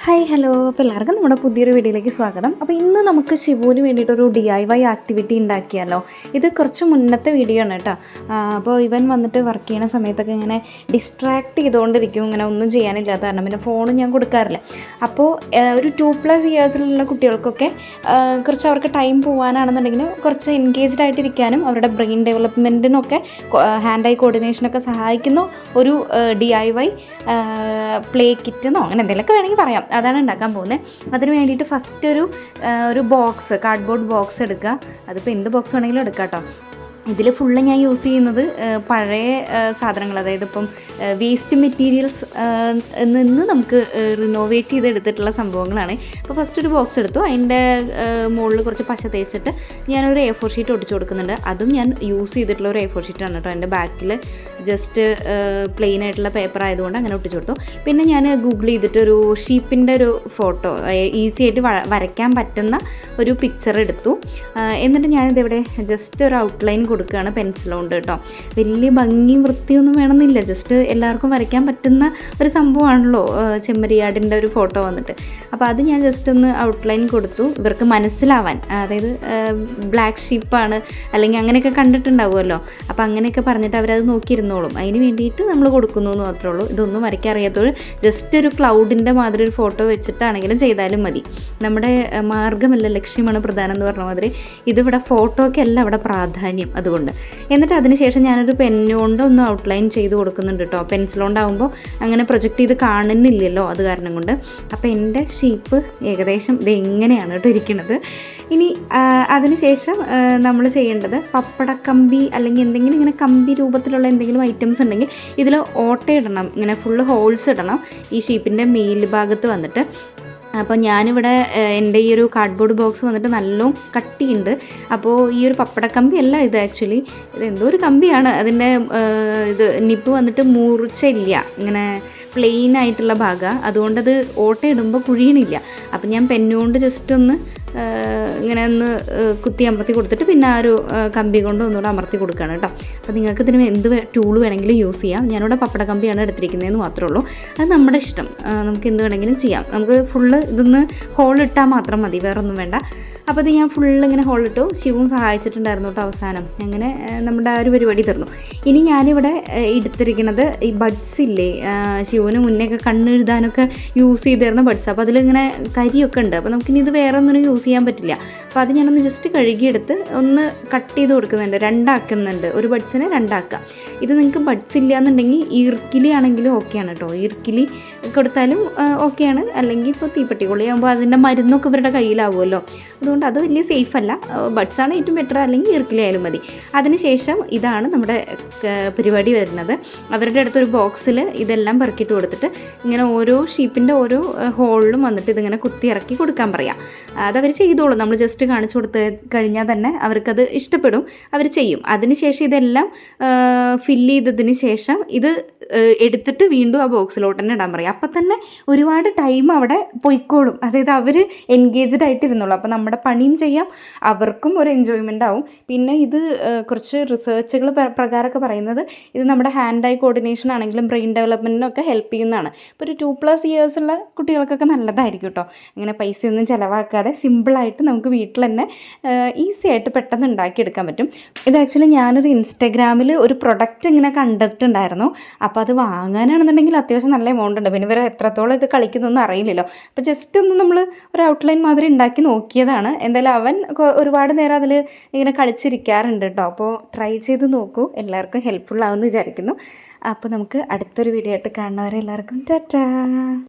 Hi hello, അപ്പോൾ എല്ലാവർക്കും നമ്മുടെ പുതിയൊരു വീഡിയോയിലേക്ക് സ്വാഗതം. അപ്പോൾ ഇന്ന് നമുക്ക് ശിവുവിന് വേണ്ടിയിട്ടൊരു DIY ആക്ടിവിറ്റി ഉണ്ടാക്കിയാലോ. ഇത് കുറച്ച് മുന്നത്തെ വീഡിയോ ആണ് കേട്ടോ. അപ്പോൾ ഇവൻ വന്നിട്ട് വർക്ക് ചെയ്യുന്ന സമയത്തൊക്കെ ഇങ്ങനെ ഡിസ്ട്രാക്ട് ചെയ്തുകൊണ്ടിരിക്കും, ഇങ്ങനെ ഒന്നും ചെയ്യാനില്ലാത്ത കാരണം പിന്നെ ഫോണും ഞാൻ കൊടുക്കാറില്ല. അപ്പോൾ ഒരു 2+ ഇയേഴ്സിലുള്ള കുട്ടികൾക്കൊക്കെ കുറച്ച് അവർക്ക് ടൈം പോകാനാണെന്നുണ്ടെങ്കിൽ കുറച്ച് എൻഗേജ്ഡ് ആയിട്ടിരിക്കാനും അവരുടെ ബ്രെയിൻ ഡെവലപ്മെൻറ്റിനൊക്കെ ഹാൻഡ് ഐ കോർഡിനേഷനൊക്കെ സഹായിക്കുന്ന ഒരു DIY പ്ലേ കിറ്റെന്നോ അങ്ങനെ എന്തെങ്കിലുമൊക്കെ വേണമെങ്കിൽ പറയാം. അതാണ് ഉണ്ടാക്കാൻ പോകുന്നത്. അതിന് വേണ്ടിയിട്ട് ഫസ്റ്റ് ഒരു ബോക്സ്, കാർഡ്ബോർഡ് ബോക്സ് എടുക്കുക. അതിപ്പോൾ എന്ത് ബോക്സ് വേണമെങ്കിലും എടുക്കാം കേട്ടോ. ഇതിൽ ഫുള്ള് ഞാൻ യൂസ് ചെയ്യുന്നത് പഴയ സാധനങ്ങൾ, അതായത് ഇപ്പം വേസ്റ്റ് മെറ്റീരിയൽസ് നിന്ന് നമുക്ക് റിനോവേറ്റ് ചെയ്തെടുത്തിട്ടുള്ള സംഭവങ്ങളാണ്. അപ്പോൾ ഫസ്റ്റ് ഒരു ബോക്സ് എടുത്തു, അതിൻ്റെ മുകളിൽ കുറച്ച് പശ തേച്ചിട്ട് ഞാനൊരു A4 ഷീറ്റ് ഒട്ടിച്ചു കൊടുക്കുന്നുണ്ട്. അതും ഞാൻ യൂസ് ചെയ്തിട്ടുള്ള ഒരു A4 ഷീറ്റാണ് കേട്ടോ. എൻ്റെ ബാക്കിൽ ജസ്റ്റ് പ്ലെയിൻ ആയിട്ടുള്ള പേപ്പർ ആയതുകൊണ്ട് അങ്ങനെ ഒട്ടിച്ചു കൊടുത്തു. പിന്നെ ഞാൻ ഗൂഗിൾ ചെയ്തിട്ട് ഒരു ഷീപ്പിൻ്റെ ഒരു ഫോട്ടോ ഈസി ആയിട്ട് വരയ്ക്കാൻ പറ്റുന്ന ഒരു പിക്ചർ എടുത്തു. എന്നിട്ട് ഞാനിതിവിടെ ജസ്റ്റ് ഒരു ഔട്ട്ലൈൻ കൊടുക്കുകയാണ് പെൻസിൽ കൊണ്ട് കേട്ടോ. വലിയ ഭംഗിയും വൃത്തിയൊന്നും വേണമെന്നില്ല, ജസ്റ്റ് എല്ലാവർക്കും വരയ്ക്കാൻ പറ്റുന്ന ഒരു സംഭവമാണല്ലോ ചെമ്മരിയാടിൻ്റെ ഒരു ഫോട്ടോ വന്നിട്ട്. അപ്പോൾ അത് ഞാൻ ജസ്റ്റ് ഒന്ന് ഔട്ട്ലൈൻ കൊടുത്തു ഇവർക്ക് മനസ്സിലാവാൻ. അതായത് ബ്ലാക്ക് ഷീപ്പാണ് അല്ലെങ്കിൽ അങ്ങനെയൊക്കെ കണ്ടിട്ടുണ്ടാവുമല്ലോ, അപ്പോൾ അങ്ങനെയൊക്കെ പറഞ്ഞിട്ട് അവരത് നോക്കിയിരുന്നോളും. അതിന് വേണ്ടിയിട്ട് നമ്മൾ കൊടുക്കുന്നു എന്ന് മാത്രമേ ഉള്ളൂ. ഇതൊന്നും വരയ്ക്കാൻ അറിയാത്തവർ ജസ്റ്റ് ഒരു ക്ലൗഡിൻ്റെ മാതിരി ഒരു ഫോട്ടോ വെച്ചിട്ടാണെങ്കിലും ചെയ്താലും മതി. നമ്മുടെ മാർഗ്ഗമല്ല ലക്ഷ്യമാണ് പ്രധാനം എന്ന് പറഞ്ഞ മാതിരി ഇതിവിടെ ഫോട്ടോയ്ക്കല്ല അവിടെ പ്രാധാന്യം. അതുകൊണ്ട് എന്നിട്ട് അതിനുശേഷം ഞാനൊരു പെന്നുകൊണ്ട് ഒന്ന് ഔട്ട്ലൈൻ ചെയ്ത് കൊടുക്കുന്നുണ്ട് കേട്ടോ. പെൻസിലുകൊണ്ടാകുമ്പോൾ അങ്ങനെ പ്രൊജക്റ്റ് ചെയ്ത് കാണുന്നില്ലല്ലോ, അത് കാരണം കൊണ്ട്. അപ്പോൾ എൻ്റെ ഷീപ്പ് ഏകദേശം ഇത് എങ്ങനെയാണ് കേട്ടോ ഇരിക്കുന്നത്. ഇനി അതിനുശേഷം നമ്മൾ ചെയ്യേണ്ടത് പപ്പടക്കമ്പി അല്ലെങ്കിൽ എന്തെങ്കിലും ഇങ്ങനെ കമ്പി രൂപത്തിലുള്ള എന്തെങ്കിലും ഐറ്റംസ് ഉണ്ടെങ്കിൽ ഇതിൽ ഓട്ടയിടണം, ഇങ്ങനെ ഫുള്ള് ഹോൾസ് ഇടണം ഈ ഷീപ്പിൻ്റെ മേൽഭാഗത്ത് വന്നിട്ട്. അപ്പോൾ ഞാനിവിടെ എൻ്റെ ഈ ഒരു കാർഡ്ബോർഡ് ബോക്സ് വന്നിട്ട് നല്ലോണം കട്ടിയുണ്ട്. അപ്പോൾ ഈ ഒരു പപ്പടക്കമ്പി അല്ല ഇത്, ആക്ച്വലി ഇത് എന്തോ ഒരു കമ്പിയാണ്. അതിൻ്റെ ഇത് നിപ്പ് വന്നിട്ട് മൂർച്ചയില്ല, ഇങ്ങനെ പ്ലെയിൻ ആയിട്ടുള്ള ഭാഗമാണ്. അതുകൊണ്ടത് ഓട്ടയിടുമ്പോൾ കുഴിയണില്ല. അപ്പം ഞാൻ പെന്നുകൊണ്ട് ജസ്റ്റ് ഒന്ന് ഇങ്ങനെ ഒന്ന് കുത്തി അമർത്തി കൊടുത്തിട്ട് പിന്നെ ആ ഒരു കമ്പി കൊണ്ട് ഒന്നുകൂടെ അമർത്തി കൊടുക്കുകയാണ് കേട്ടോ. അപ്പോൾ നിങ്ങൾക്ക് ഇതിന് എന്ത് ടൂൾ വേണമെങ്കിലും യൂസ് ചെയ്യാം. ഞാനിവിടെ പപ്പട കമ്പിയാണ് എടുത്തിരിക്കുന്നതെന്ന് മാത്രമേ ഉള്ളൂ. അത് നമ്മുടെ ഇഷ്ടം, നമുക്ക് എന്ത് വേണമെങ്കിലും ചെയ്യാം. നമുക്ക് ഫുള്ള് ഇതൊന്ന് ഹോളിട്ടാൽ മാത്രം മതി, വേറെ ഒന്നും വേണ്ട. അപ്പോൾ ഇത് ഞാൻ ഫുള്ള് ഇങ്ങനെ ഹോളിട്ടു. ശിവും സഹായിച്ചിട്ടുണ്ടായിരുന്നു കേട്ടോ അവസാനം. അങ്ങനെ നമ്മുടെ ആ ഒരു പരിപാടി തീർന്നു. ഇനി ഞാനിവിടെ എടുത്തിരിക്കുന്നത് ഈ ബഡ്സ് ഇല്ലേ, ശിവന് മുന്നേയൊക്കെ കണ്ണെഴുതാനൊക്കെ യൂസ് ചെയ്തിരുന്ന ബഡ്സ്. അപ്പോൾ അതിലിങ്ങനെ കരിയൊക്കെ ഉണ്ട്. അപ്പോൾ നമുക്കിനി ഇത് വേറെ ഒന്നിനും യൂസ് ചെയ്യാൻ പറ്റില്ല. അപ്പോൾ അത് ഞാനൊന്ന് ജസ്റ്റ് കഴുകിയെടുത്ത് ഒന്ന് കട്ട് ചെയ്ത് കൊടുക്കുന്നുണ്ട്, രണ്ടാക്കുന്നുണ്ട്. ഒരു ബഡ്സിനെ രണ്ടാക്കുക. ഇത് നിങ്ങൾക്ക് ബഡ്സ് ഇല്ല എന്നുണ്ടെങ്കിൽ ഈർക്കിലി ആണെങ്കിലും ഓക്കെയാണ് കേട്ടോ. ഈർക്കിലി കൊടുത്താലും ഓക്കെയാണ്. അല്ലെങ്കിൽ ഇപ്പോൾ തീപ്പെട്ടി കൊള്ളിയാകുമ്പോൾ അതിൻ്റെ മരുന്നൊക്കെ ഇവരുടെ കയ്യിലാവുമല്ലോ, അതുകൊണ്ട് അത് വലിയ സേഫ് അല്ല. ബഡ്സാണ് ഏറ്റവും ബെറ്റർ, അല്ലെങ്കിൽ ഈർക്കിലി ആയാലും മതി. അതിനുശേഷം ഇതാണ് നമ്മുടെ പരിപാടി വരുന്നത്. അവരുടെ അടുത്തൊരു ബോക്സിൽ ഇതെല്ലാം പെറുക്കിയിട്ട് കൊടുത്തിട്ട് ഇങ്ങനെ ഓരോ ഷീപ്പിൻ്റെ ഓരോ ഹോളിലും വന്നിട്ട് ഇതിങ്ങനെ കുത്തി ഇറക്കി കൊടുക്കാൻ പറയാം. അതവർ ചെയ്തോളും. നമ്മൾ ജസ്റ്റ് കാണിച്ചു കൊടുത്ത് കഴിഞ്ഞാൽ തന്നെ അവർക്കത് ഇഷ്ടപ്പെടും, അവർ ചെയ്യും. അതിനുശേഷം ഇതെല്ലാം ഫില്ല് ചെയ്തതിന് ശേഷം ഇത് എടുത്തിട്ട് വീണ്ടും ആ ബോക്സിലോട്ട് തന്നെ ഇടാൻ പറയും. അപ്പം തന്നെ ഒരുപാട് ടൈം അവിടെ പൊയ്ക്കോളും. അതായത് അവർ എൻഗേജ്ഡ് ആയിട്ടിരുന്നുള്ളൂ. അപ്പോൾ നമ്മുടെ പണിയും ചെയ്യാം, അവർക്കും ഒരു എൻജോയ്മെൻ്റ് ആവും. പിന്നെ ഇത് കുറച്ച് റിസർച്ചുകൾ പ്രകാരമൊക്കെ പറയുന്നത് ഇത് നമ്മുടെ ഹാൻഡ് ഐ കോർഡിനേഷൻ ആണെങ്കിലും ബ്രെയിൻ ഡെവലപ്മെൻറ്റിനൊക്കെ ഹെൽപ്പ് ചെയ്യുന്നതാണ്. ഇപ്പോൾ ഒരു 2+ ഇയേഴ്സുള്ള കുട്ടികൾക്കൊക്കെ നല്ലതായിരിക്കും കേട്ടോ. ഇങ്ങനെ പൈസയൊന്നും ചിലവാക്കാതെ സിമ്പിളായിട്ട് നമുക്ക് വീട്ടിൽ തന്നെ ഈസി ആയിട്ട് പെട്ടെന്ന് ഉണ്ടാക്കിയെടുക്കാൻ പറ്റും. ഇത് ആക്ച്വലി ഞാനൊരു ഇൻസ്റ്റാഗ്രാമിൽ ഒരു പ്രൊഡക്റ്റ് ഇങ്ങനെ കണ്ടിട്ടുണ്ടായിരുന്നു. അപ്പോൾ അത് വാങ്ങാനാണെന്നുണ്ടെങ്കിൽ അത്യാവശ്യം നല്ല എമൗണ്ട് ഉണ്ട്. പിന്നെ ഇവർ എത്രത്തോളം ഇത് കളിക്കുന്നൊന്നും അറിയില്ലല്ലോ. അപ്പോൾ ജസ്റ്റ് ഒന്ന് നമ്മൾ ഒരു ഔട്ട്ലൈൻ മാതിരി ഉണ്ടാക്കി നോക്കിയതാണ്. എന്തായാലും അവൻ ഒരുപാട് നേരം അതിൽ ഇങ്ങനെ കളിച്ചിരിക്കാറുണ്ട് കേട്ടോ. അപ്പോൾ ട്രൈ ചെയ്ത് നോക്കൂ, എല്ലാവർക്കും ഹെൽപ്ഫുൾ ആവുമെന്ന് വിചാരിക്കുന്നു. അപ്പോൾ നമുക്ക് അടുത്തൊരു വീഡിയോ ആയിട്ട് കാണുന്നവരെ എല്ലാവർക്കും ടാറ്റാ.